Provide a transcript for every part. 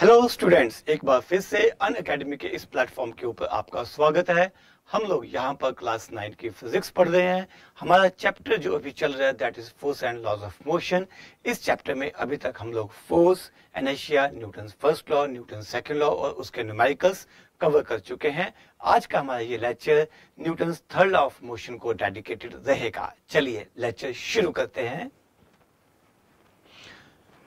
Hello students, एक बार फिर से अन अकेडमी के इस प्लेटफॉर्म के ऊपर आपका स्वागत है। हम लोग यहाँ पर क्लास 9 की फिजिक्स पढ़ रहे हैं। हमारा चैप्टर जो अभी चल रहा है that is force and laws of motion. इस चैप्टर में अभी तक हम लोग force, inertia, Newton first law, Newton second law और उसके न्यूमेरिकल्स कवर कर चुके हैं। आज का हमारा ये lecture Newton third law of motion को डेडिकेटेड रहेगा। चलिए लेक्चर शुरू करते हैं।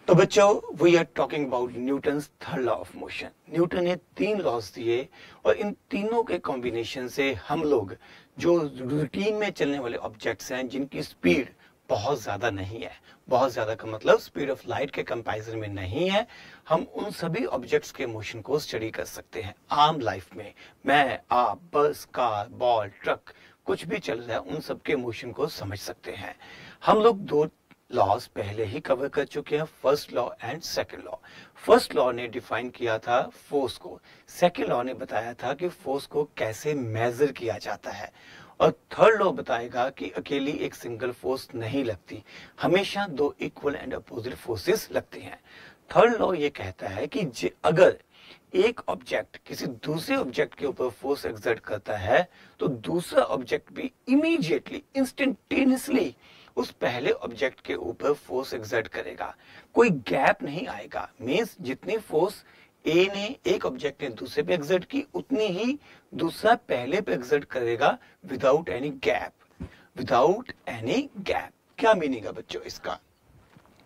तो बच्चों, we are talking about Newton's third law of motion. Newton ने 3 लॉज दिए और इन तीनों के कॉम्बिनेशन से हम लोग जो रूटीन में चलने वाले ऑब्जेक्ट्स हैं जिनकी स्पीड बहुत ज्यादा नहीं है, बहुत ज्यादा का मतलब स्पीड ऑफ लाइट के कंपैरिजन में नहीं है, हम उन सभी ऑब्जेक्ट्स के मोशन को स्टडी कर सकते हैं। आम लाइफ में मैं, आप, बस, कार, बॉल, ट्रक कुछ भी चल रहा है उन सबके मोशन को समझ सकते हैं। हम लोग 2 लॉज पहले ही कवर कर चुके हैं, first law and second law. First law ने डिफाइन किया था फोर्स को, सेकंड लॉ ने बताया था कि फोर्स को कैसे मेजर किया जाता है, और थर्ड लॉ बताएगा कि अकेली एक सिंगल फोर्स नहीं लगती, हमेशा 2 इक्वल एंड अपोजिट फोर्सेस लगती हैं। थर्ड लॉ ये कहता है कि अगर एक ऑब्जेक्ट किसी दूसरे ऑब्जेक्ट के ऊपर फोर्स एक्सर्ट करता है तो दूसरा ऑब्जेक्ट भी इमीडिएटली, इंस्टेंटेनियसली उस पहले ऑब्जेक्ट के ऊपर फोर्स एक्सर्ट करेगा, कोई गैप नहीं आएगा। मींस जितनी फोर्स ए ने एक ऑब्जेक्ट ने दूसरे पे एक्सर्ट की उतनी ही दूसरा पहले पे एक्सर्ट करेगा, without any gap, without any gap. क्या मीनिंग है बच्चों इसका?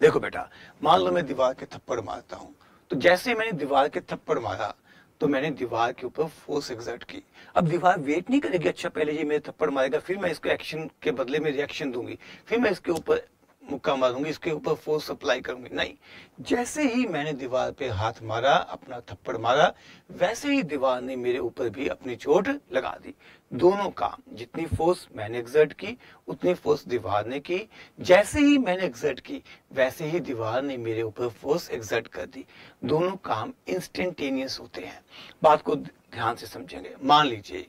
देखो बेटा, मान लो मैं दीवार के थप्पड़ मारता हूं, तो जैसे मैंने दीवार के थप्पड़ मारा तो मैंने दीवार के ऊपर फोर्स एक्सर्ट की। अब दीवार वेट नहीं करेगी, अच्छा पहले ये मेरे थप्पड़ मारेगा फिर मैं इसको एक्शन के बदले में रिएक्शन दूंगी, फिर मैं इसके ऊपर मुक्का मारूंगी, इसके ऊपर फोर्स अप्लाई करूंगी। नहीं, जैसे ही मैंने दीवार पे हाथ मारा, अपना थप्पड़ मारा, वैसे ही दीवार ने मेरे ऊपर भी अपनी चोट लगा दी। दोनों काम, जितनी फोर्स मैंने एक्सर्ट की उतनी फोर्स दीवार ने की, जैसे ही मैंने एक्सर्ट की वैसे ही दीवार ने मेरे ऊपर फोर्स एक्सर्ट कर दी। दोनों काम इंस्टेंटेनियस होते हैं। बात को ध्यान से समझेंगे। मान लीजिए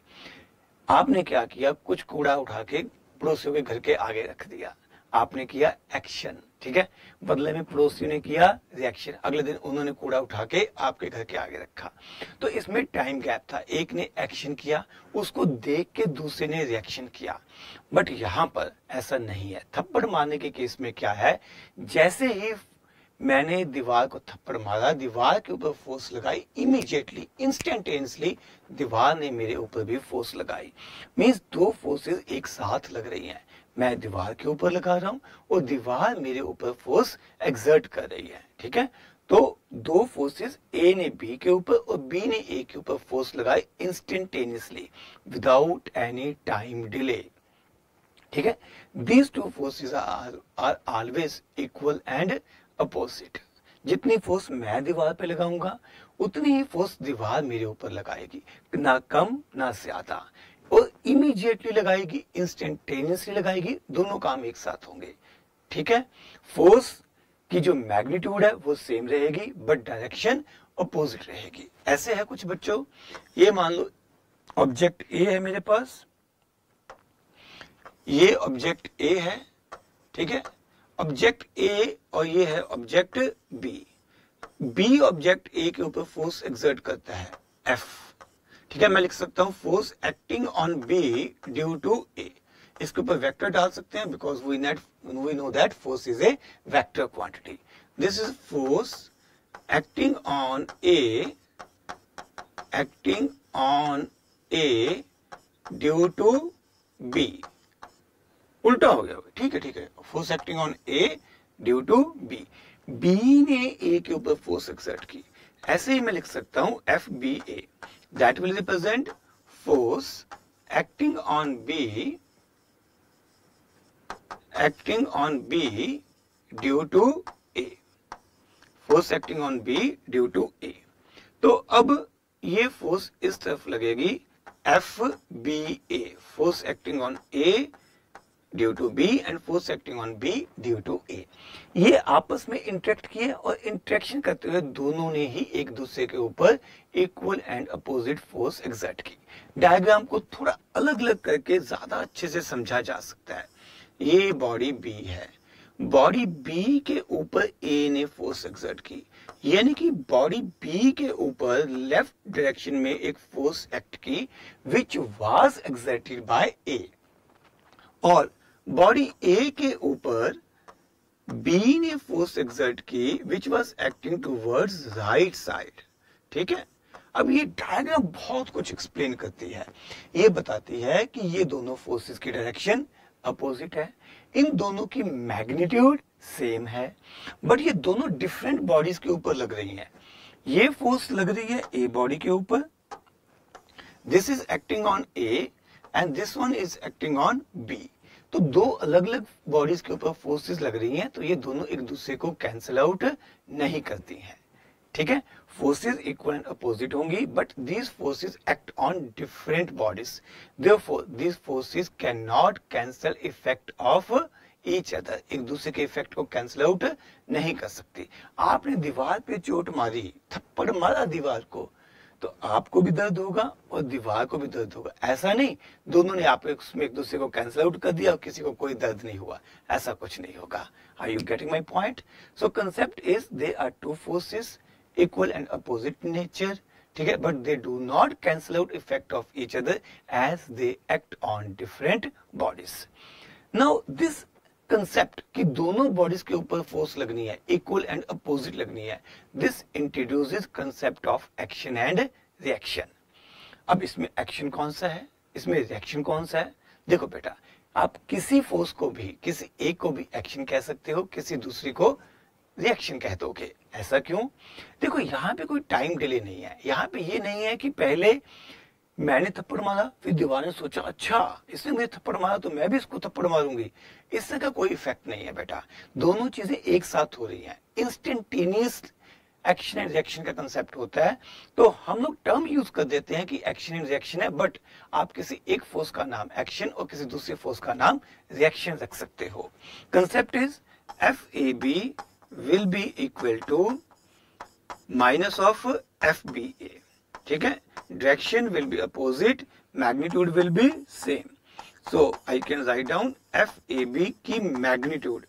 आपने क्या किया, कुछ कूड़ा उठा के पड़ोसियों के घर के आगे रख दिया, आपने किया एक्शन, ठीक है। बदले में पड़ोसियों ने किया रिएक्शन, अगले दिन उन्होंने कूड़ा उठा के आपके घर के आगे रखा। तो इसमें टाइम गैप था, एक ने एक्शन किया, उसको देख के दूसरे ने रिएक्शन किया। बट यहां पर ऐसा नहीं है। थप्पड़ मारने के केस में क्या है, जैसे ही मैंने दीवार को थप्पड़ मारा, दीवार के ऊपर फोर्स लगाई, इमीडिएटली इंस्टेंटेनियसली दीवार ने मेरे ऊपर भी फोर्स लगाई। मींस 2 फोर्सेस एक साथ लग रही हैं। मैं दीवार के ऊपर लगा रहा हूं और दीवार मेरे ऊपर फोर्स एक्सर्ट कर रही है, ठीक है। तो 2 फोर्सेस, ए ने बी के ऊपर और बी ने ए के ऊपर फोर्स लगाई instantaneously, without any time delay, ठीक है। These 2 forces are always equal and opposite. जितनी फोर्स मैं दीवार पे लगाऊंगा उतनी ही फोर्स दीवार मेरे ऊपर लगाएगी, ना कम ना ज्यादा, और इमीडिएटली लगाएगी, इंस्टेंटेनियसली लगाएगी, दोनों काम एक साथ होंगे, ठीक है। फोर्स की जो मैग्नीट्यूड है वो सेम रहेगी बट डायरेक्शन अपोजिट रहेगी। ऐसे है कुछ बच्चों, ये मान लो ऑब्जेक्ट ए है मेरे पास, ये ऑब्जेक्ट ए है, ठीक है, ऑब्जेक्ट ए, और ये है object B. B object A के ऊपर फोर्स एक्सर्ट करता है एफ, ठीक है। मैं लिख सकता हूं force acting on B due to A. इसके ऊपर वेक्टर डाल सकते हैं because we know that force is a vector quantity. This is force acting on A, acting on A due to B. उल्टा हो गया, ठीक है, ठीक है। Force acting on A due to B, B ने ए के ऊपर फोर्स एक्सर्ट की। ऐसे ही मैं लिख सकता हूं F B A, that will represent force acting on B, acting on B due to A, force acting on B due to A. तो अब ये फोर्स इस तरफ लगेगी, F B A, force acting on A due to B and force acting on B due to A. ये आपस में interact किए और इंटरेक्शन करते हुए दोनों ने ही एक दूसरे के ऊपर equal and opposite force exert की। डायग्राम को थोड़ा अलग अलग करके ज्यादा अच्छे से समझा जा सकता है। ये बॉडी बी है, बॉडी बी के ऊपर ए ने फोर्स एक्सर्ट की, यानी कि बॉडी बी के ऊपर लेफ्ट डायरेक्शन में एक फोर्स एक्ट की विच वाज एक्सर्टेड बाय ए, और बॉडी ए के ऊपर बी ने फोर्स एक्सर्ट की which was acting towards right side. ठीक है, अब ये डायग्राम बहुत कुछ एक्सप्लेन करती है, ये बताती है कि ये दोनों फोर्सेस की डायरेक्शन अपोजिट है, इन दोनों की मैग्नीट्यूड सेम है, बट ये दोनों डिफरेंट बॉडीज के ऊपर लग रही हैं। ये फोर्स लग रही है ए बॉडी के ऊपर, this is acting on A and this one is acting on B. तो दो अलग अलग बॉडीज के ऊपर फोर्सेस लग रही हैं, तो ये दोनों एक दूसरे को कैंसिल आउट नहीं करती हैं। ठीक है, फोर्सेस इक्वल एंड अपोजिट होंगी, but these forces act on different bodies, therefore these forces can not cancel effect of each other, एक दूसरे के इफेक्ट को कैंसिल आउट नहीं कर सकती। आपने दीवार पे चोट मारी, थप्पड़ मारा दीवार को, तो आपको भी दर्द होगा और दीवार को भी दर्द होगा। ऐसा नहीं दोनों ने आप उसमें एक दूसरे को कैंसिल आउट कर दिया और किसी को कोई दर्द नहीं हुआ, ऐसा कुछ नहीं होगा। Are you getting my point? So concept is they are two forces equal and opposite nature, ठीक है, but they do not cancel out effect of each other as they act on different bodies. Now this concept कि दोनों bodies के ऊपर force लगनी है, equal and opposite लगनी है, this introduces concept of action and reaction. अब इसमें action कौन सा है, इसमें reaction कौन सा है? देखो बेटा, आप किसी force को भी, किसी एक को भी action कह सकते हो, किसी दूसरी को रिएक्शन कह दोगे। ऐसा क्यों? देखो यहाँ पे कोई टाइम डिले नहीं है, यहाँ पे ये नहीं है कि पहले मैंने थप्पड़ मारा फिर दीवार ने सोचा अच्छा इसने मुझे थप्पड़ मारा तो मैं भी इसको थप्पड़ मारूंगी, इससे का कोई इफेक्ट नहीं है बेटा। दोनों चीजें एक साथ हो रही हैं, इंस्टेंटेनियस एक्शन एंड रिएक्शन का कंसेप्ट होता है। तो हम लोग टर्म यूज कर देते हैं कि एक्शन एंड रिएक्शन है, बट आप किसी एक फोर्स का नाम एक्शन और किसी दूसरे फोर्स का नाम रिएक्शन रख सकते हो। Concept is FAB will be equal to minus of FBA, ठीक है, direction will be opposite, magnitude will be same, so I can write down FAB की magnitude,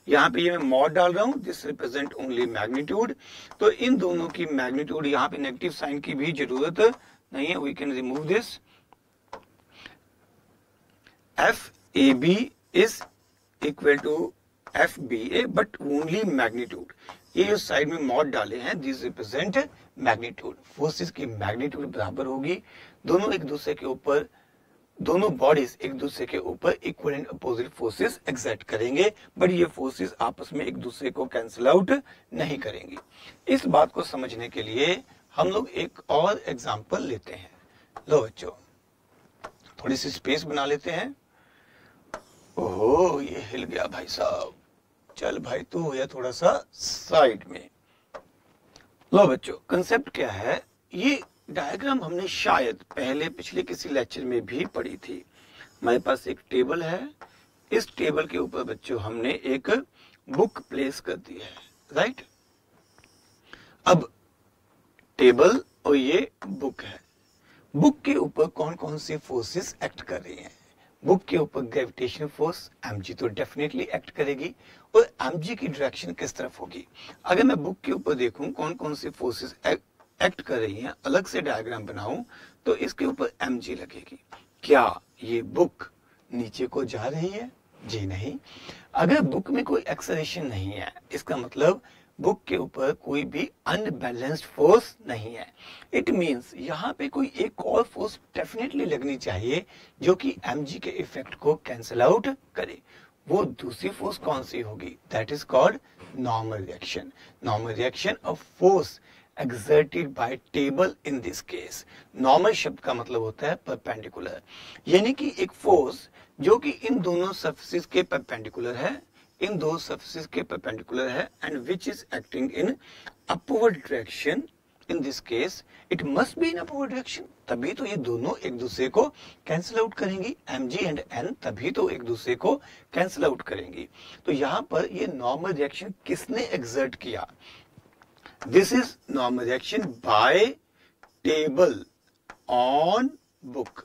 यहाँ पे ये मैं मॉड डाल रहा हूँ, this represent only magnitude, तो इन दोनों की magnitude, यहाँ पे नेगेटिव साइन की भी जरूरत नहीं है, we can remove this, FAB is equal to FBA but only magnitude, ये जो साइड में मॉड डाले हैं दिस रिप्रेजेंट मैग्नीट्यूड, फोर्सेस की मैग्नीट्यूड बराबर होगी, दोनों एक दूसरे के ऊपर, दोनों बॉडीज एक दूसरे के ऊपर equal and opposite forces exert करेंगे, बट ये फोर्सेस आपस में एक दूसरे को कैंसिल आउट नहीं करेंगी। इस बात को समझने के लिए हम लोग एक और एग्जांपल लेते हैं। लो बच्चों, थोड़ी सी स्पेस बना लेते हैं। ओहो, ये हिल गया भाई साहब, चल भाई तू हो या थोड़ा सा साइड में। लो बच्चों, कंसेप्ट क्या है, ये डायग्राम हमने शायद पहले पिछले किसी लेक्चर में भी पढ़ी थी। हमारे पास एक टेबल है, इस टेबल के ऊपर बच्चों हमने एक बुक प्लेस कर दी है, राइट। अब टेबल और ये बुक है, बुक के ऊपर कौन कौन सी फोर्सेस एक्ट कर रही हैं? बुक के ऊपर ग्रेविटेशनल फोर्स mg तो डेफिनेटली एक्ट करेगी, और mg की डायरेक्शन किस तरफ होगी? अगर मैं बुक के ऊपर देखूं कौन कौन सी फोर्सेस एक्ट कर रही हैं, अलग से डायग्राम बनाऊं, तो इसके ऊपर mg लगेगी। क्या ये बुक नीचे को जा रही है? जी नहीं। अगर बुक में कोई एक्सेलरेशन नहीं है, इसका मतलब बुक के ऊपर कोई भी अनबैलेंस्ड फोर्स नहीं है। इट मींस यहाँ पे कोई एक और फोर्स डेफिनेटली लगनी चाहिए जो कि mg के इफेक्ट को कैंसिल आउट करे। वो दूसरी फोर्स कौन सी होगी? That is called normal reaction. Normal reaction of force exerted by table in this case। Normal शब्द का मतलब होता है परपेंडिकुलर, यानी कि एक फोर्स जो कि इन दोनों सरफेसेस के परपेंडिकुलर है, इन दो सरफेसेस के परपेंडिकुलर है, and which is acting in upward direction. In this case it must be in upward direction, तभी तो ये दोनों एक दूसरे को कैंसिल आउट करेंगी, mg एंड n तभी तो एक दूसरे को कैंसिल आउट करेंगी। तो यहाँ पर ये नॉर्मल रिएक्शन किसने एक्सर्ट किया? This is normal reaction by table on book।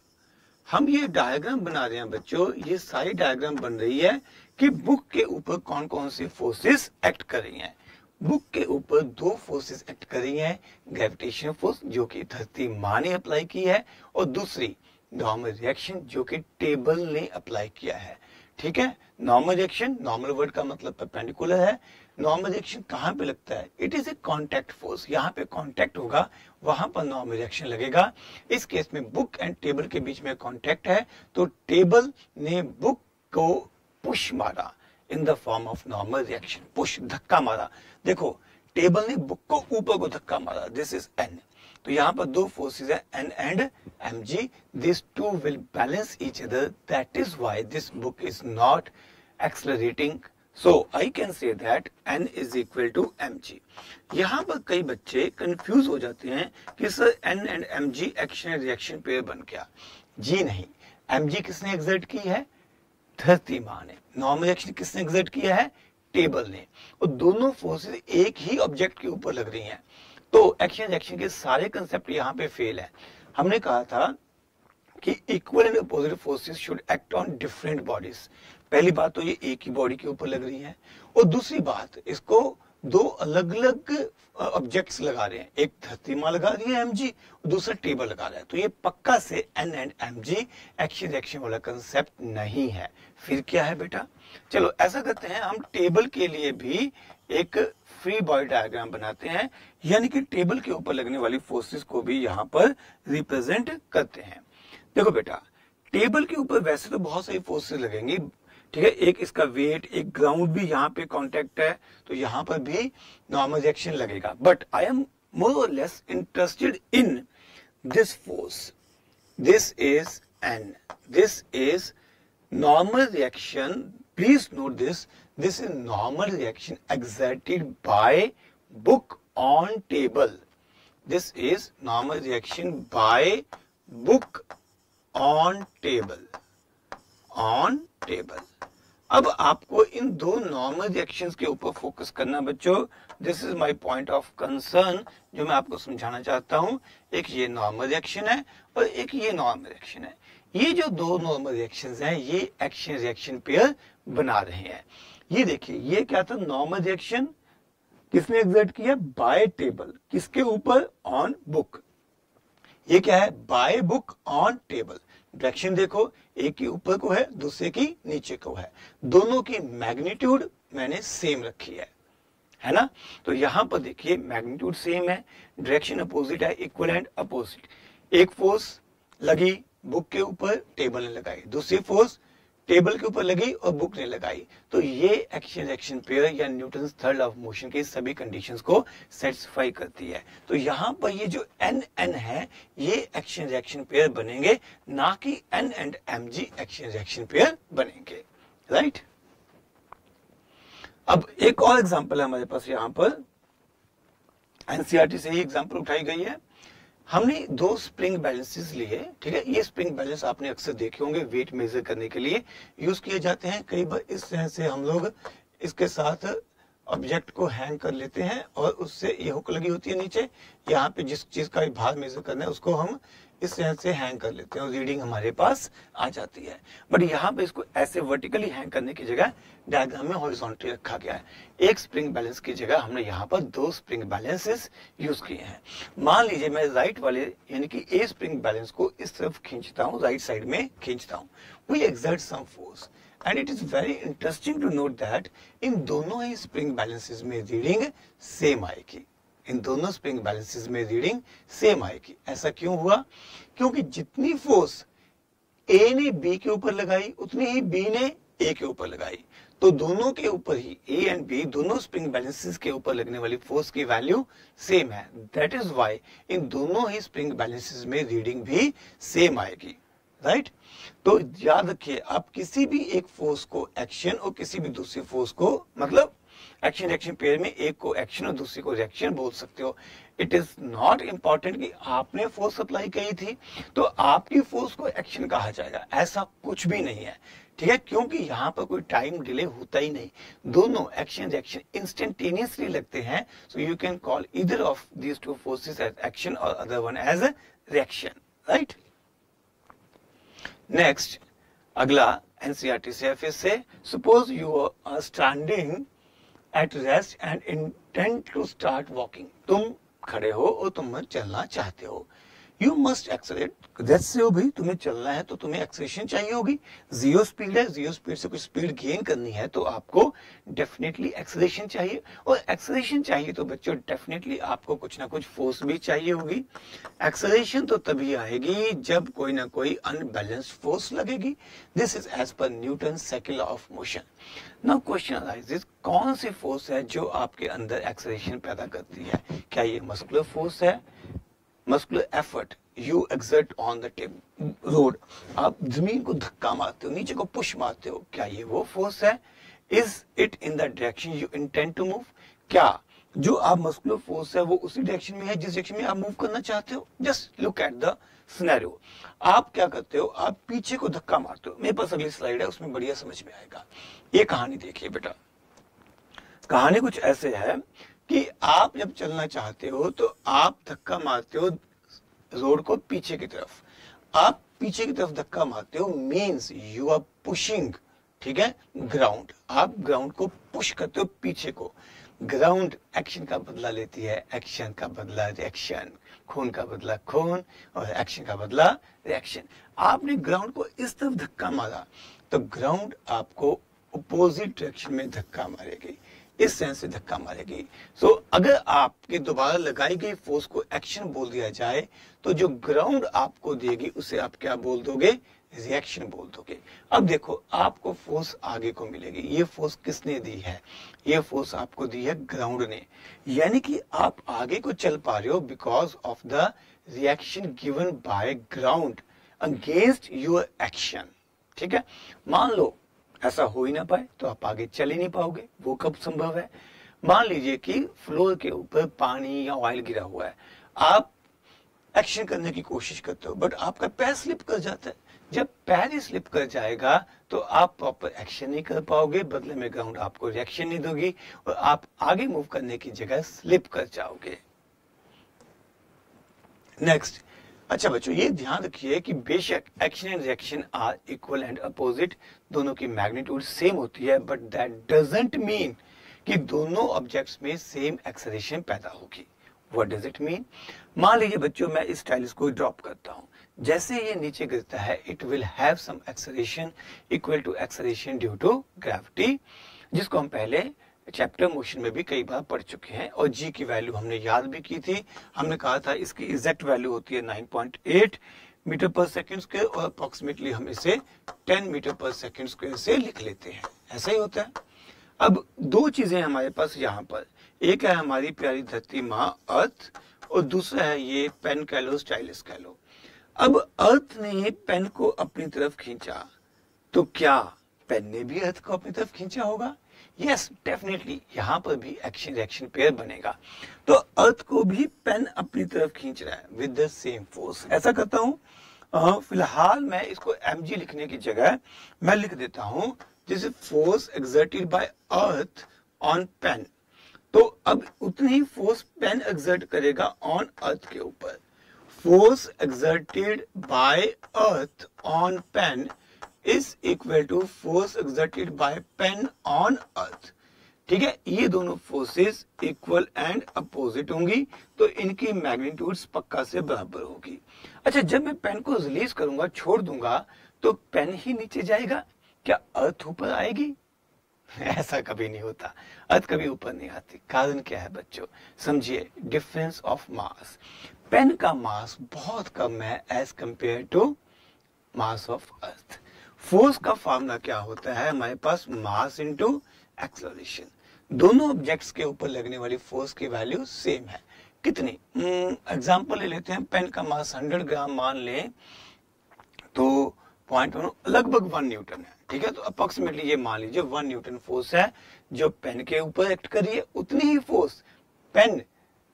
हम ये डायग्राम बना रहे हैं बच्चों, ये सारी डायग्राम बन रही है कि बुक के ऊपर कौन कौन सी फोर्सेस एक्ट कर रही हैं। बुक के ऊपर दो फोर्सेस एक्ट कर रही हैं, ग्रेविटेशन फोर्स जो कि धरती माँ ने अप्लाई की है, और दूसरी नॉर्मल रिएक्शन जो कि टेबल ने अप्लाई किया है। ठीक है, नॉर्मल रिएक्शन, नॉर्मल वर्ड का मतलब परपेंडिकुलर है। नॉर्मल रिएक्शन कहाँ पे लगता है? It is a contact force, यहाँ पे कॉन्टैक्ट होगा, वहां पर नॉर्मल रिएक्शन लगेगा। इस केस में बुक एंड टेबल के बीच में कॉन्टैक्ट है, तो टेबल ने बुक को पुश मारा in the form of normal reaction, push धक्का मारा। देखो टेबल ने बुक को ऊपर को धक्का मारा, दिस इज एन। तो यहाँ पर दो फोर्सेस है N and M G, this two will balance each other, that is why this book is not accelerating. So I can say that n is equal to mg। यहाँ पर कई बच्चे confuse हो जाते हैं कि sir n and mg action reaction pair बन गया। जी नहीं, mg किसने एग्जर्ट की है? धरती माँ ने। नॉर्मल एक्शन किसने एग्जर्ट किया है? टेबल ने। और दोनों फोर्सेस एक ही ऑब्जेक्ट के ऊपर लग रही हैं, तो एक्शन रिएक्शन के सारे कंसेप्ट यहाँ पे फेल है। हमने कहा था कि equal and opposite forces should act on different bodies. पहली बात तो ये एक ही बॉडी के ऊपर लग रही है, और दूसरी बात इसको दो अलग अलग ऑब्जेक्ट्स लगा रहे हैं, एक धरती माँ लगा रही है mg, दूसरा टेबल लगा रहा है, तो ये पक्का से n and mg action reaction वाला कंसेप्ट नहीं है। फिर क्या है बेटा? चलो ऐसा करते हैं, हम टेबल के लिए भी एक फ्री बॉडी डायग्राम बनाते हैं, यानी कि टेबल के ऊपर लगने वाली फोर्सेस को भी यहाँ पर रिप्रेजेंट करते हैं। देखो बेटा, टेबल के ऊपर वैसे तो बहुत सारी फोर्सेस लगेंगी, ठीक है, एक इसका वेट, एक ग्राउंड भी यहाँ पे कांटेक्ट है, तो यहाँ पर भी नॉर्मल रिएक्शन लगेगा। बट आई एम मोर और less interested in this force, this is an, this is normal reaction. Please note this, this is normal reaction exerted by book on table. This is normal reaction by book on table, on table। अब आपको इन दो normal reactions के ऊपर focus करना बच्चों, this is my point of concern जो मैं आपको समझाना चाहता हूं। एक ये नॉर्मल रिएक्शन है और एक ये नॉर्मल रिएक्शन है। ये जो दो नॉर्मल रिएक्शंस हैं ये एक्शन रिएक्शन पेयर बना रहे हैं। ये देखिए, ये क्या था? नॉर्मल रिएक्शन किसने एग्जर्ट किया? By table. किसके ऊपर? On book. ये क्या है? By book on table. Direction देखो, एक की ऊपर को है, दूसरे की नीचे को है, दोनों की मैग्नीट्यूड मैंने सेम रखी है ना? तो यहां पर देखिए मैग्नीट्यूड सेम है, डायरेक्शन अपोजिट है, इक्वल एंड अपोजिट। एक फोर्स लगी बुक के ऊपर, टेबल ने लगाई, दूसरी फोर्स टेबल के ऊपर लगी और बुक ने लगाई, तो ये एक्शन रिएक्शन पेयर या Newton's third law of motion की सभी कंडीशंस को सेटिस्फाई करती है। तो यहां पर ये जो एन एन है ये एक्शन रिएक्शन पेयर बनेंगे, ना कि N and mg action reaction pair बनेंगे, राइट? अब एक और एग्जांपल है हमारे पास, यहां पर एनसीईआरटी से ही एग्जांपल उठाई गई है। हमने दो स्प्रिंग बैलेंसेस लिए, ठीक है। ये स्प्रिंग बैलेंस आपने अक्सर देखे होंगे, वेट मेजर करने के लिए यूज किए जाते हैं। कई बार इस तरह से हम लोग इसके साथ ऑब्जेक्ट को हैंग कर लेते हैं और उससे ये हुक लगी होती है नीचे, यहाँ पे जिस चीज का भार मेजर करना है उसको हम इस तरह से हैंग कर लेते हैं और रीडिंग हमारे पास आ जाती है। बट यहाँ पे इसको ऐसे वर्टिकली हैंग करने की जगह डायग्राम में हॉरिजॉन्टली रखा गया है। एक स्प्रिंग बैलेंस की जगह हमने यहाँ पर दो स्प्रिंग बैलेंसेस यूज किए हैं। मान लीजिए मैं राइट वाले यानी कि ए स्प्रिंग बैलेंस को इस तरफ खींचता हूँ, राइट साइड में खींचता हूँ, we exert some force and it is very interesting to note that इन दोनों ही स्प्रिंग बैलेंसेस में रीडिंग सेम आएगी। इन दोनों स्प्रिंग बैलेंसेस में रीडिंग सेम आएगी। ऐसा क्यों हुआ? क्योंकि जितनी फोर्स ए ने बी के ऊपर लगाई उतनी ही बी ने ए के ऊपर लगाई, तो दोनों के ऊपर ही ए एंड बी दोनों स्प्रिंग बैलेंसेस के ऊपर लगने वाली फोर्स की वैल्यू सेम है। दैट इज व्हाई इन दोनों ही स्प्रिंग बैलेंसेस में रीडिंग भी सेम आएगी, राइट? तो याद रखिए, आप किसी भी एक फोर्स को एक्शन और किसी भी दूसरी फोर्स को, मतलब एक्शन रिएक्शन पेयर में एक को एक्शन और दूसरी को रिएक्शन बोल सकते हो। इट इज नॉट इंपॉर्टेंट कि आपने फोर्स अप्लाई की थी तो आपकी फोर्स को एक्शन कहा जाएगा, ऐसा कुछ भी नहीं है, ठीक है? क्योंकि यहाँ पर कोई टाइम डिले होता ही नहीं, दोनों एक्शन रिएक्शन इंस्टेंटेनियसली लगते हैं। So you can call either of these two forces as action और other one as reaction, right? Next अगला एनसीईआरटी से है फिर से, suppose you are standing at rest and intend to start walking. तुम खड़े हो और तुम चलना चाहते हो। यू मस्ट एक्सेलरेट, जैसे हो भाई तुम्हें चलना है तो तुम्हें एक्सेलरेशन चाहिए होगी। जीरो स्पीड है, जीरो स्पीड से कुछ स्पीड गेन करनी है तो आपको डेफिनेटली एक्सेलरेशन चाहिए, और एक्सेलरेशन चाहिए तो बच्चों डेफिनेटली आपको कुछ ना कुछ फोर्स भी चाहिए होगी। एक्सेलरेशन तो तभी आएगी जब कोई ना कोई अनबैलेंस्ड फोर्स लगेगी। This is as per Newton second law of motion. Now question arises, कौन सी फोर्स है जो आपके अंदर एक्सेलरेशन पैदा करती है? क्या ये मस्कुलर फोर्स है? Muscular effort you exert on the road, आप जमीन को धक्का मारते हो, नीचे को पुश मारते हो, क्या ये वो फोर्स है? Is it in the direction you intend to move? क्या जो आप मस्कुलर फोर्स है वो उसी डायरेक्शन में है जिस डायरेक्शन में आप मूव करना चाहते हो? Just look at the scenario. आप क्या करते हो? आप पीछे को धक्का मारते हो। मेरे पास अगली स्लाइड है, उसमें बढ़िया समझ में आएगा। ये कहानी देखिए बेटा। कहानी कुछ ऐसे है कि आप जब चलना चाहते हो तो आप धक्का मारते हो रोड को पीछे की तरफ। आप पीछे की तरफ धक्का मारते हो मींस यू आर पुशिंग, ठीक है, ग्राउंड। आप ग्राउंड को पुश करते हो पीछे को। ग्राउंड एक्शन का बदला लेती है, एक्शन का बदला रिएक्शन, खून का बदला खून, और एक्शन का बदला रिएक्शन। आपने ग्राउंड को इस तरफ धक्का मारा तो ग्राउंड आपको अपोजिट डायरेक्शन में धक्का मारेगी, इस सेंस से धक्का मारेगी। सो अगर आपके दोबारा लगाई गई फोर्स को एक्शन बोल दिया जाए तो जो ग्राउंड आपको देगी उसे आप क्या बोल दोगे? रिएक्शन बोल दोगे। अब देखो आपको फोर्स आगे को मिलेगी। ये फोर्स किसने दी है? ये फोर्स आपको दी है ग्राउंड ने। यानी कि आप आगे को चल पा रहे हो because of the reaction given by ground against your action. ठीक है, मान लो ऐसा हो ही ना पाए तो आप आगे चल ही नहीं पाओगे। वो कब संभव है? मान लीजिए कि फ्लोर के ऊपर पानी या ऑयल गिरा हुआ है, आप एक्शन करने की कोशिश करते हो बट आपका पैर स्लिप कर जाता है। जब पैर ही स्लिप कर जाएगा तो आप प्रॉपर एक्शन नहीं कर पाओगे, बदले में ग्राउंड आपको रिएक्शन नहीं दोगी और आप आगे मूव करने की जगह स्लिप कर जाओगे। नेक्स्ट, अच्छा बच्चों ये ध्यान रखिए कि बेशक action and reaction are equal and opposite, दोनों की मैग्नीट्यूड सेम होती है, बट दैट डजंट मीन कि दोनों ऑब्जेक्ट्स में सेम एक्सेलरेशन पैदा होगी। What does it mean? मान लीजिए बच्चों मैं इस टाइल्स को ड्रॉप करता हूं, जैसे ये नीचे गिरता है it will have some acceleration equal to acceleration due to gravity, जिसको हम पहले चैप्टर मोशन में भी कई बार पढ़ चुके हैं, और जी की वैल्यू हमने याद भी की थी। हमने कहा था इसकी एग्जैक्ट वैल्यू होती है 9.8 मीटर पर सेकंड स्क्वायर, और अप्रोक्सीमेटली हम इसे 10 मीटर पर सेकंड स्क्वायर से लिख लेते हैं। ऐसा ही होता है। अब दो चीजें हमारे पास यहाँ पर, एक है हमारी प्यारी धरती माँ अर्थ, और दूसरा है ये पेन कह लो, स्टाइलस कह लो। अब अर्थ ने पेन को अपनी तरफ खींचा तो क्या पेन ने भी अर्थ को अपनी तरफ खींचा होगा? यस डेफिनेटली, यहाँ पर भी एक्शन रिएक्शन पेयर बनेगा। तो अर्थ को भी पेन अपनी तरफ खींच रहा है विद द सेम फोर्स। ऐसा करता हूँ, फिलहाल मैं इसको mg लिखने की जगह मैं लिख देता हूँ जैसे force exerted by earth on pen. तो अब उतनी ही फोर्स पेन एक्सर्ट करेगा ऑन अर्थ के ऊपर। Force exerted by earth on pen is equal to force exerted by pen on earth। ठीक है, ये दोनों फोर्सेस इक्वल एंड अपोजिट होंगी तो इनकी मैग्नीट्यूड्स पक्का से बराबर होगी। अच्छा, जब मैं पेन को रिलीज करूंगा, छोड़ दूंगा, तो पेन ही नीचे जाएगा, क्या अर्थ ऊपर आएगी? ऐसा कभी नहीं होता, अर्थ कभी ऊपर नहीं आती। कारण क्या है बच्चों? समझिए, डिफरेंस ऑफ मास। पेन का मास बहुत कम है as compare to mass of earth. Force का फॉर्मूला क्या होता है हमारे पास? Mass into acceleration. दोनों ऑब्जेक्ट्स के ऊपर लगने वाली फोर्स की वैल्यू सेम है। कितनी? एग्जांपल ले लेते हैं, पेन का मास 100 ग्राम मान लें तो पॉइंट लगभग 1 न्यूटन है। ठीक है, तो अप्रोक्सीमेटली ये मान लीजिए 1 न्यूटन फोर्स है जो पेन के ऊपर एक्ट कर रही है। उतनी ही फोर्स पेन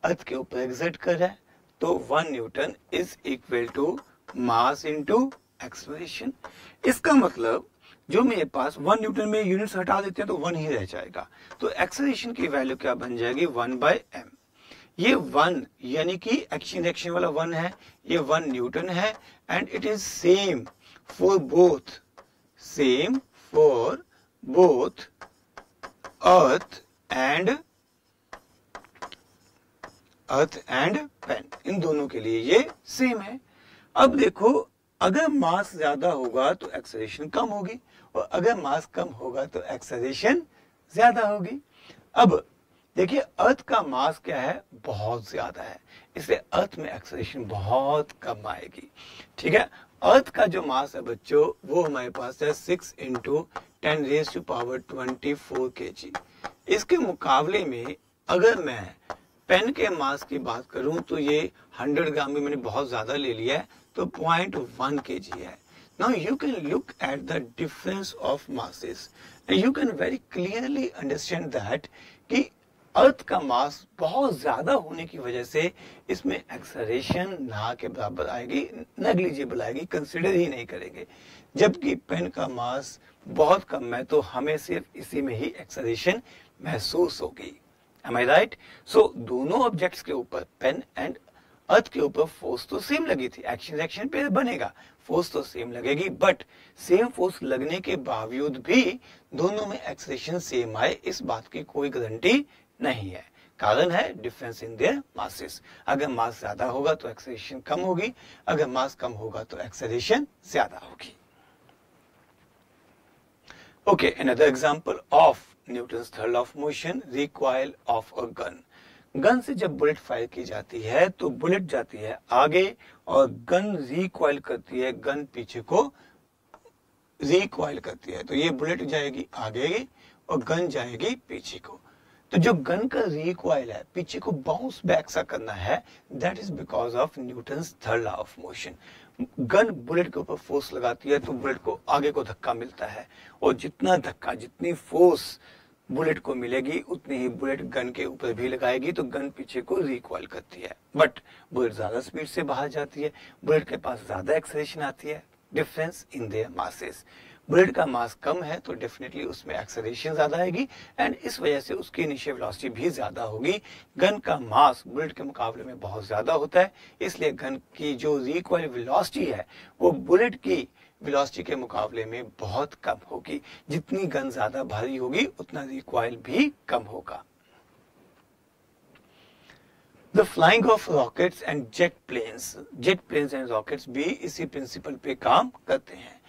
अर्थ के ऊपर एक्सर्ट कर रहा है, तो 1 newton is equal to mass into acceleration. इसका मतलब जो मेरे पास 1 न्यूटन में यूनिट्स हटा देते हैं तो 1 ही रह जाएगा, तो एक्सेलरेशन की वैल्यू क्या बन जाएगी? 1/m। ये 1 यानी कि एक्शन रिएक्शन वाला 1 है, ये 1 न्यूटन है, and it is same for both same for both earth and pen, इन दोनों के लिए ये सेम है। अब देखो अगर मास ज्यादा होगा तो एक्सेलरेशन कम होगी और अगर मास कम होगा तो एक्सेलरेशन ज्यादा होगी। अब देखिए अर्थ का मास क्या है, बहुत ज्यादा है, इसलिए अर्थ में एक्सेलरेशन बहुत कम आएगी। ठीक है, अर्थ का जो मास है बच्चों वो हमारे पास है 6 × 10⁻24 kg। इसके मुकाबले में अगर मैं पेन के मास की बात करूं तो ये 100 ग्राम में मैंने बहुत ज्यादा ले लिया है, तो 0.1 kg है। Now you can look at the difference of masses and you can very clearly understand that कि अर्थ का मास बहुत ज्यादा होने की वजह से इसमें एक्सेलरेशन ना के बराबर आएगी, नेग्लिजिबल आएगी, कंसिडर ही नहीं करेंगे। जबकि पेन का मास बहुत कम है तो हमें सिर्फ इसी में ही एक्सेलरेशन महसूस होगी। Am I right? So दोनों ऑब्जेक्ट्स के ऊपर पेन एंड अर्थ के ऊपर फोर्स तो सेम लगी थी, एक्शन रिएक्शन पे बनेगा, फोर्स तो सेम लगेगी, बट सेम फोर्स लगने के बावजूद भी दोनों में एक्सेलरेशन सेम आए इस बात की कोई गारंटी नहीं है। कारण है डिफरेंस इन देयर मासेस। अगर मास ज्यादा होगा तो एक्सेलरेशन कम होगी, अगर मास कम होगा तो एक्सेलरेशन ज्यादा होगी। Okay, another example of Newton's third law of motion, recoil of a gun. Gun से जब बुलेट फायर की जाती है तो बुलेट जाती है आगे और गन रिकॉइल करती है, गन पीछे को रिकॉइल करती है, तो ये बुलेट जाएगी आगे और गन जाएगी पीछे को। तो जो गन का रिकॉइल है, पीछे को बाउंस बैक सा करना है, that is because of Newton's third law of motion. Gun bullet के ऊपर फोर्स लगाती है तो बुलेट को आगे को धक्का मिलता है, और जितना धक्का, जितनी फोर्स बुलेट को मिलेगी उतनी ही बुलेट गन के ऊपर भी लगाएगी, तो गन पीछे को रिकॉइल करती है। बट बुलेट ज्यादा स्पीड से बाहर जाती है, बुलेट के पास ज्यादा एक्सेलरेशन आती है, difference in their masses. Bullet का मास कम है तो डेफिनेटली उसमें एक्सेलरेशन ज्यादा आएगी एंड इस वजह से उसकी इनिशियल वेलोसिटी भी ज्यादा होगी। गन का मास बुलेट के मुकाबले में बहुत ज्यादा होता है, इसलिए गन की जो रिकॉइल वेलोसिटी है वो बुलेट की वेलोसिटी के मुकाबले में बहुत कम होगी। जितनी गन ज्यादा भारी होगी उतना रिकॉइल भी कम होगा। The flying of rockets and jet planes and rockets भी इसी प्रिंसिपल पे काम करते हैं।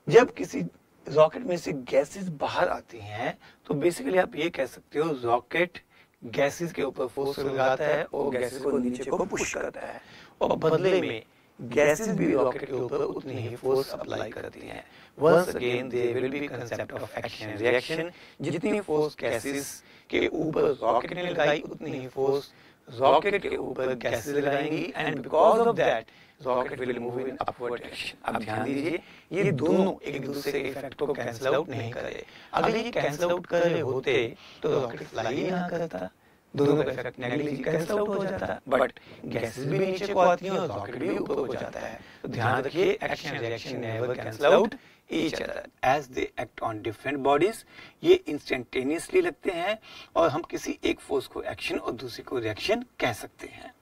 जब किसी रॉकेट में से गैसेस बाहर आती हैं तो बेसिकली आप ये कह सकते हो रॉकेट गैसेस के ऊपर फोर्स लगाता है और गैसेस को नीचे को पुश करता है, और बदले में गैसेस भी रॉकेट के ऊपर उतनी ही फोर्स अप्लाई करती हैं। Once again there will be concept of action reaction. जितनी फोर्स गैसेस के ऊपर रॉकेट ने लगाई उतनी ही फोर्स रॉकेट के ऊपर गैसेस लगाएंगी and because of that rocket will move in upward direction. अब ध्यान दीजिए ये दोनों एक दूसरे के इफेक्ट को कैंसिल आउट नहीं कर रहे। अगर ये कैंसिल आउट कर रहे होते तो रॉकेट फ्लाई ही ना करता, दोनों का इफेक्ट नेगेटिव कैंसिल आउट हो जाता, बट गैसेस भी नीचे को आती हैं और रॉकेट भी ऊपर हो जाता है। तो ध्यान रखिए action reaction never cancel out each other as they act on different bodies। ये इंस्टेंटेनियसली लगते हैं और हम किसी एक फोर्स को एक्शन और दूसरे को रिएक्शन कह सकते हैं।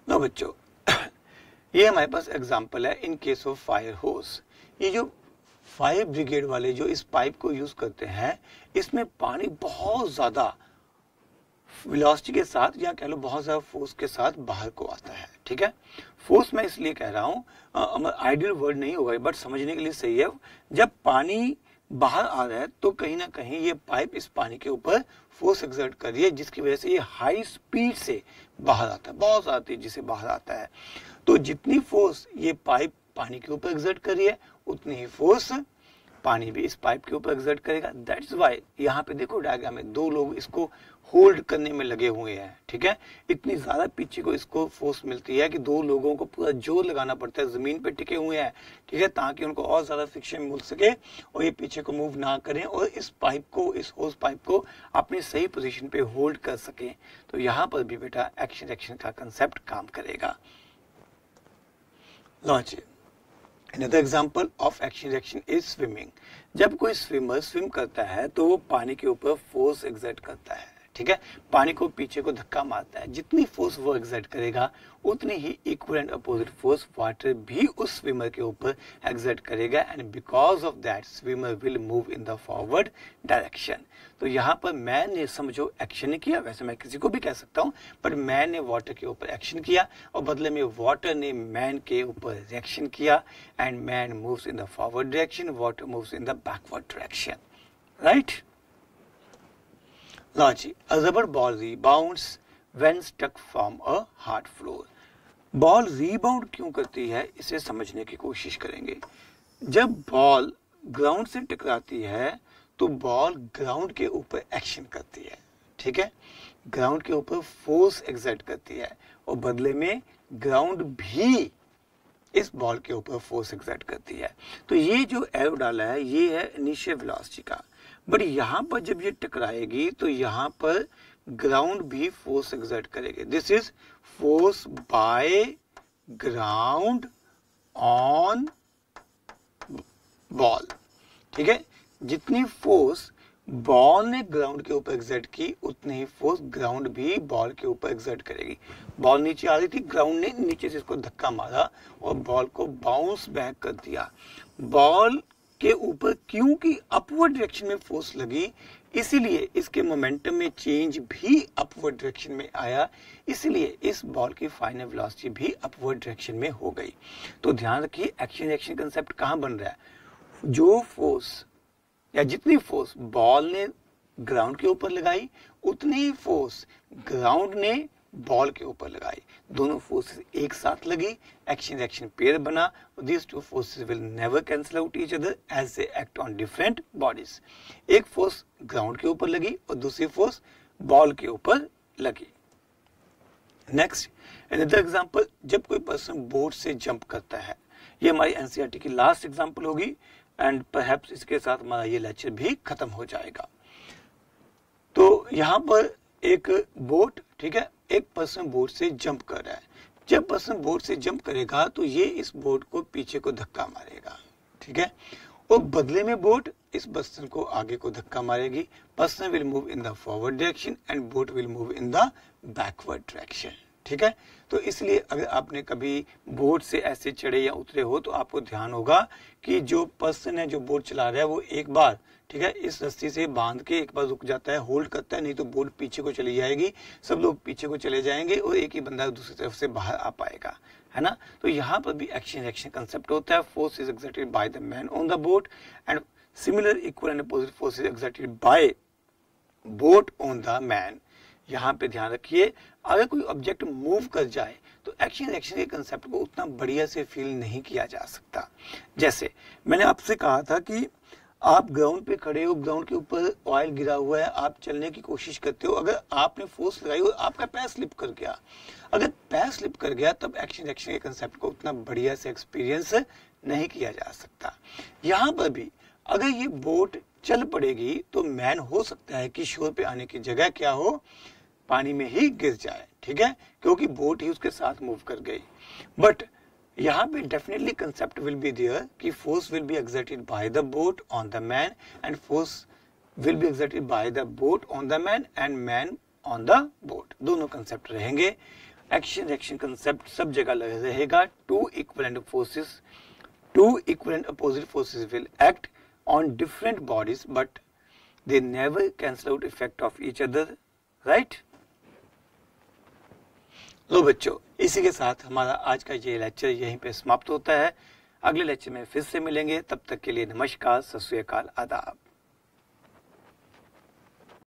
लो बच्चों ये हमारे पास एग्जांपल है इन केस ऑफ फायर होस। ये जो फायर ब्रिगेड वाले जो इस पाइप को यूज करते हैं इसमें पानी बहुत ज्यादा वेलोसिटी के साथ या कह लो बहुत ज्यादा फोर्स के साथ बाहर को आता है। ठीक है, फोर्स मैं इसलिए कह रहा हूँ, आइडियल वर्ड नहीं होगा बट समझने के लिए सही है। जब पानी बाहर आ रहा है तो कहीं ना कहीं ये पाइप इस पानी के ऊपर फोर्स एक्सर्ट कर रही है जिसकी वजह से ये हाई स्पीड से बाहर आता है, बहुत ज्यादा तेजी से बाहर आता है। तो जितनी फोर्स ये पाइप पानी के ऊपर एक्सर्ट कर रही है उतनी ही फोर्स पानी भी इस पाइप के ऊपर एक्सर्ट करेगा। दैट्स व्हाई यहाँ पे देखो डायग्राम में दो लोग इसको होल्ड करने में लगे हुए हैं। ठीक है, इतनी ज्यादा पीछे को इसको फोर्स मिलती है कि दो लोगों को पूरा जोर लगाना पड़ता है, जमीन पे टिके हुए हैं। ठीक है, ताकि उनको और ज्यादा फ्रिक्शन मिल सके और ये पीछे को मूव ना करें और इस पाइप को, इस होस पाइप को अपनी सही पोजीशन पे होल्ड कर सके। तो यहाँ पर भी बेटा एक्शन रिएक्शन का कंसेप्ट काम करेगा। Logic Another example of action reaction is swimming। जब कोई स्विमर स्विम करता है तो वो पानी के ऊपर फोर्स एक्सर्ट करता है। ठीक है, पानी को पीछे को धक्का मारता है, जितनी फोर्स वो एक्सर्ट करेगा उतनी ही equal and opposite force water भी उस स्विमर के ऊपर एक्सर्ट करेगा, and because of that swimmer will move in the forward direction. तो यहाँ पर मैन ने समझो एक्शन नहीं किया, वैसे मैं किसी को भी कह सकता हूँ, पर मैन ने वाटर के ऊपर एक्शन किया और बदले में वाटर ने मैन के ऊपर रिएक्शन किया, and man moves in the forward direction, water moves in the backward direction, right. Logic. A rubber ball rebounds when stuck from a hard floor. Ball rebound क्यों करती है, इसे समझने की कोशिश करेंगे। जब बॉल ग्राउंड से टकराती है तो बॉल ग्राउंड के ऊपर एक्शन करती है, ठीक है, ग्राउंड के ऊपर फोर्स एक्सर्ट करती है और बदले में ग्राउंड भी इस बॉल के ऊपर फोर्स एक्सर्ट करती है। तो ये जो एरो डाला है ये है इनिशियल वेलोसिटी का, बट यहाँ पर जब ये टकराएगी तो यहाँ पर ग्राउंड भी फोर्स एक्सर्ट करेगी। This is force by ground on ball, ठीक है, जितनी फोर्स बॉल ने ग्राउंड के ऊपर एक्सर्ट की उतनी ही फोर्स ग्राउंड भी बॉल के ऊपर एक्सर्ट करेगी। बॉल नीचे आ रही थी, ग्राउंड ने नीचे से इसको धक्का मारा और बॉल को बाउंस बैक कर दिया। बॉल के ऊपर क्योंकि अपवर्ड डायरेक्शन में फोर्स लगी, इसीलिए इसके मोमेंटम में चेंज भी अपवर्ड डायरेक्शन में आया, इसलिए इस बॉल की फाइनल वेलोसिटी भी अपवर्ड डायरेक्शन में हो गई। तो ध्यान रखिए एक्शन रिएक्शन कंसेप्ट कहाँ बन रहा है, जो फोर्स या जितनी फोर्स बॉल ने ग्राउंड के ऊपर लगाई उतनी ही फोर्स ग्राउंड ने बॉल के ऊपर लगाई, दोनों फोर्सेस एक साथ लगी, एक्शन रिएक्शन पेयर बना। These two forces will never cancel out each other as they act on different bodies. एक फोर्स ग्राउंड के ऊपर लगी और दूसरी फोर्स बॉल के ऊपर लगी। नेक्स्ट अनदर एग्जांपल, जब कोई पर्सन बोट से जंप करता है, ये हमारी एनसीईआरटी की लास्ट एग्जांपल होगी एंड परहैप्स इसके साथ हमारा ये लेक्चर भी खत्म हो जाएगा। तो यहाँ पर एक बोट, ठीक है, एक पर्सन बोट से जंप कर रहा है। जब पर्सन बोट से जंप करेगा तो ये इस बोट को पीछे को धक्का मारेगा, ठीक है, और बदले में बोट इस पर्सन को आगे को धक्का मारेगी। Person will move in the forward direction and boat will move in the backward direction, ठीक है। तो इसलिए अगर आपने कभी बोट से ऐसे चढ़े या उतरे हो तो आपको ध्यान होगा कि जो पर्सन है जो बोट चला रहा है वो एक बार, ठीक है, इस रस्सी से बांध के एक बार रुक जाता है, होल्ड करता है, नहीं तो बोट पीछे को चली जाएगी, सब लोग पीछे को चले जाएंगे और एक ही बंदा दूसरी तरफ से बाहर आ पाएगा, है ना। तो यहाँ पर भी एक्शन रिएक्शन कंसेप्ट होता है। Force is exerted by the man on the boat and similar equal and opposite force is exerted by boat on the man. यहाँ पे ध्यान रखिए, अगर कोई ऑब्जेक्ट मूव कर जाए तो एक्शन रिएक्शन के कंसेप्ट को उतना बढ़िया से फील नहीं किया जा सकता। जैसे मैंने आपसे कहा था कि आप ग्राउंड पे खड़े हो, ग्राउंड के ऊपर ऑयल गिरा हुआ है, आप चलने की कोशिश करते हो, अगर आपने फोर्स लगाई और आपका पैर स्लिप कर गया, अगर पैर स्लिप कर गया तब एक्शन रिएक्शन के कंसेप्ट को उतना बढ़िया से एक्सपीरियंस नहीं किया जा सकता। यहाँ पर भी अगर ये बोट चल पड़ेगी तो मैन हो सकता है कि शोर पे आने की जगह क्या हो, पानी में ही गिर जाए, ठीक है, क्योंकि बोट ही उसके साथ मूव कर गई। बट यहाँ पे definitely concept will be there कि force will be exerted by the boat on the man and force will be exerted by the boat on the man and man on the boat, दोनों concept रहेंगे। Action reaction concept सब जगह रहेगा। Two equal and forces, two equal and opposite forces will act on different bodies but they never cancel out effect of each other, right? लो बच्चों, इसी के साथ हमारा आज का ये लेक्चर यहीं पे समाप्त होता है। अगले लेक्चर में फिर से मिलेंगे, तब तक के लिए नमस्कार, सत श्री अकाल, आदाब।